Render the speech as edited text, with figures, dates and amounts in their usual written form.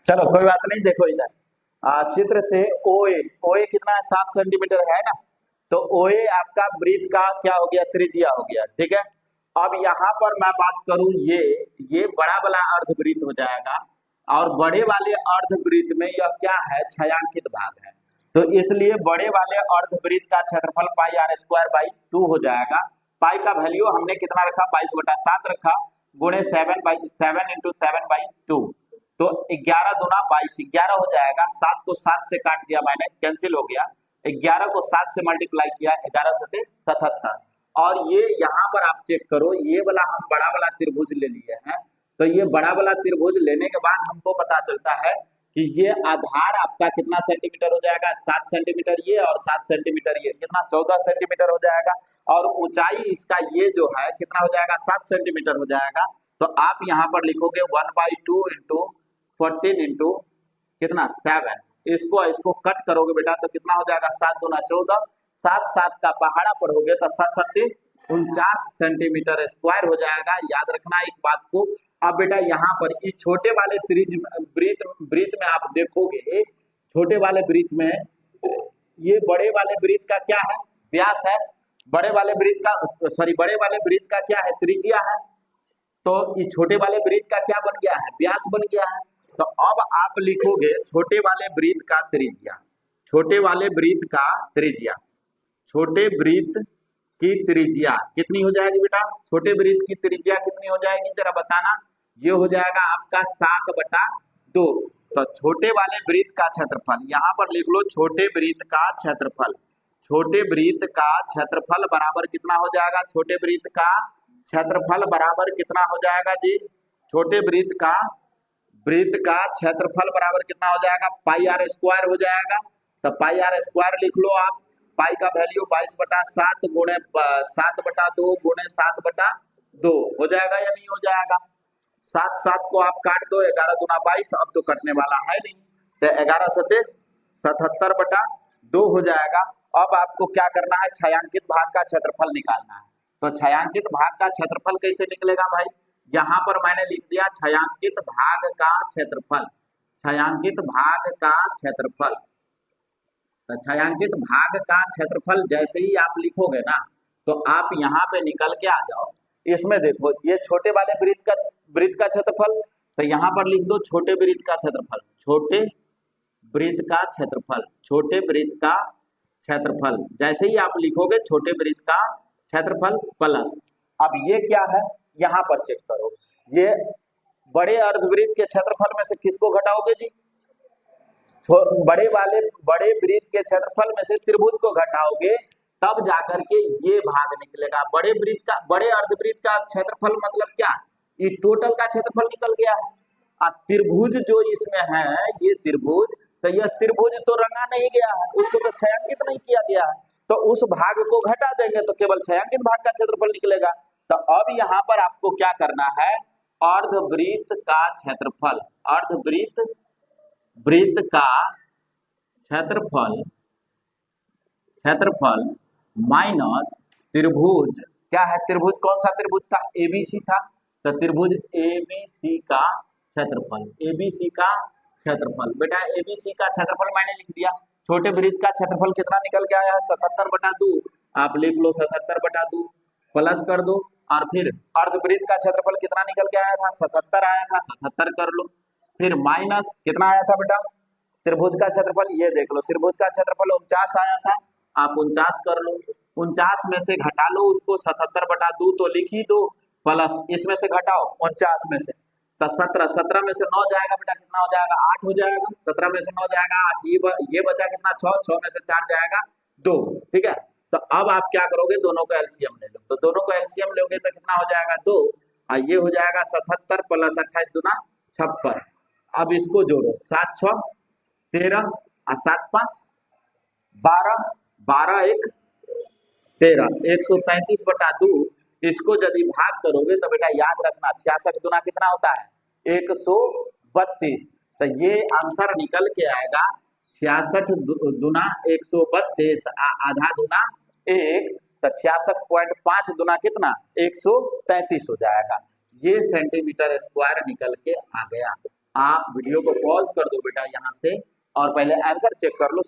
चलो कोई बात नहीं। देखो इधर चित्र से ओए, ओए कितना है 7 सेंटीमीटर है ना। तो ओए आपका वृत्त का क्या हो गया, त्रिज्या हो गया। ठीक है। अब यहाँ पर मैं बात करूं, ये बड़ा वाला अर्धवृत्त हो जाएगा और बड़े वाले अर्धवृत्त में यह क्या है, छायांकित भाग है। तो इसलिए बड़े वाले अर्धवृत्त का क्षेत्रफल पाई आर स्क्वायर बाई 2 हो जाएगा। पाई का वैल्यू हमने कितना रखा, 22/7 रखा, गुणे 7/7 × 7/2। तो 11 दूना 22, 11 हो जाएगा। 7 को 7 से काट दिया मैंने, कैंसिल हो गया। 11 को 7 से मल्टीप्लाई किया, 11 7 77। और ये यहाँ पर आप चेक करो, ये वाला हम बड़ा वाला त्रिभुज ले लिए हैं। तो ये बड़ा वाला त्रिभुज लेने के बाद हमको पता चलता है कि ये आधार आपका कितना सेंटीमीटर हो जाएगा, 7 सेंटीमीटर ये और 7 सेंटीमीटर ये, कितना 14 सेंटीमीटर हो जाएगा। और ऊंचाई इसका ये जो है कितना हो जाएगा, 7 सेंटीमीटर हो जाएगा। तो आप यहाँ पर लिखोगे 1/2 इंटू 14 इंटू कितना 7। इसको कट करोगे बेटा तो कितना हो जाएगा, 7 दूना 14, 7 7 का पहाड़ा पढ़ोगे तो 7 7 49 सेंटीमीटर स्क्वायर हो जाएगा। याद रखना इस बात को। अब बेटा यहाँ पर ये छोटे वाले वृत्त में आप देखोगे, छोटे वाले वृत्त में ये बड़े वाले वृत्त का क्या है, व्यास है। बड़े वाले वृत्त का क्या है, त्रिज्या है। तो ये छोटे वाले वृत्त का क्या बन गया है, व्यास बन गया है। तो अब आप लिखोगे छोटे वाले वृत्त का त्रिज्या, छोटे वाले वृत्त का त्रिज्या, छोटे वृत्त की त्रिज्या कितनी हो जाएगी बेटा, छोटे वृत्त की त्रिज्या कितनी हो जाएगी जरा बताना। ये हो जाएगा आपका 7/2। तो छोटे वाले वृत्त का क्षेत्रफल यहाँ पर लिख लो, छोटे वृत्त का क्षेत्रफल, छोटे वृत्त का क्षेत्रफल बराबर कितना हो जाएगा, छोटे वृत्त का क्षेत्रफल बराबर कितना हो जाएगा जी, छोटे वृत्त का क्षेत्रफल बराबर कितना हो जाएगा, पाई आर स्क्वायर हो जाएगा। तो पाई आर स्क्वायर लिख लो आप। पाई का वैल्यू 22/7 गुणे 7/2 गुणे 7/2 हो जाएगा या नहीं हो जाएगा। 7 7 को आप काट दो, 11 दूना 22, अब तो कटने वाला है नहीं। तो 11 7 77/2 हो जाएगा। अब आपको क्या करना है, छायांकित भाग का क्षेत्रफल निकालना है। तो छायांकित भाग का क्षेत्रफल कैसे निकलेगा भाई, यहाँ पर मैंने लिख दिया छायांकित भाग का क्षेत्रफल, छायांकित भाग का क्षेत्रफल। तो छायांकित भाग का क्षेत्रफल जैसे ही आप लिखोगे ना, तो आप यहाँ पे निकल के आ जाओ। इसमें देखो ये छोटे वाले वृत्त का क्षेत्रफल, तो यहाँ पर लिख दो छोटे वृत्त का क्षेत्रफल, छोटे वृत्त का क्षेत्रफल, छोटे वृत्त का क्षेत्रफल। जैसे ही आप लिखोगे छोटे वृत्त का क्षेत्रफल प्लस, अब ये क्या है, यहाँ पर चेक करो, ये बड़े अर्धवृत्त के क्षेत्रफल में से किसको घटाओगे जी, बड़े वृत्त के क्षेत्रफल में से त्रिभुज को घटाओगे, तब जाकर के ये भाग निकलेगा। बड़े अर्धवृत्त का क्षेत्रफल मतलब क्या, ये टोटल का क्षेत्रफल निकल गया है। त्रिभुज जो इसमें है, ये त्रिभुज, तो यह त्रिभुज तो रंगा नहीं गया है, उसको तो छायांकित नहीं किया गया है। तो उस भाग को घटा देंगे तो केवल छायांकित भाग का क्षेत्रफल निकलेगा। तो अब यहाँ पर आपको क्या करना है, अर्धवृत्त का क्षेत्रफल, वृत्त का क्षेत्रफल माइनस त्रिभुज, क्या है त्रिभुज, कौन सा त्रिभुज था, एबीसी था। तो त्रिभुज एबीसी का क्षेत्रफल, एबीसी का क्षेत्रफल। बेटा एबीसी का क्षेत्रफल मैंने लिख दिया। छोटे वृत्त का क्षेत्रफल कितना निकल के आया है, 77/2। आप लिख लो 77/2, प्लस कर दो। और फिर अर्धवृत्त का क्षेत्रफल कितना निकल के आया था, 77 आया था, 77 कर लो। फिर माइनस कितना आया था बेटा, त्रिभुज का क्षेत्रफल, ये देख लो त्रिभुज का क्षेत्रफल 49 आया था, आप 49 कर लो। 49 में से घटा लो उसको, 77/2 तो लिख ही दो, प्लस इसमें से घटाओ 49 में से, तो 17 में से 9 जाएगा बेटा, कितना हो जाएगा, 8 हो जाएगा। 17 में से 9 जाएगा 8, ये बचा कितना, 6 में से 4 जाएगा 2। ठीक है। तो अब आप क्या करोगे, दोनों को एलसीएम ले लो। तो दोनों को एलसीएम लोगे तो कितना हो जाएगा, 2, और ये हो जाएगा 77 प्लस 28 दूना 56। अब इसको जोड़ो, 7 6 13 और 7 5 12, 12 1 13, 133/2। इसको यदि भाग करोगे तो बेटा याद रखना 66 दूना कितना होता है, 132। तो ये आंसर निकल के आएगा 66 दूना 132, आधा दूना 1, तो 66.5 दूना कितना, 133 हो जाएगा। ये सेंटीमीटर स्क्वायर निकल के आ गया। आप वीडियो को पॉज कर दो बेटा यहाँ से और पहले आंसर चेक कर लो।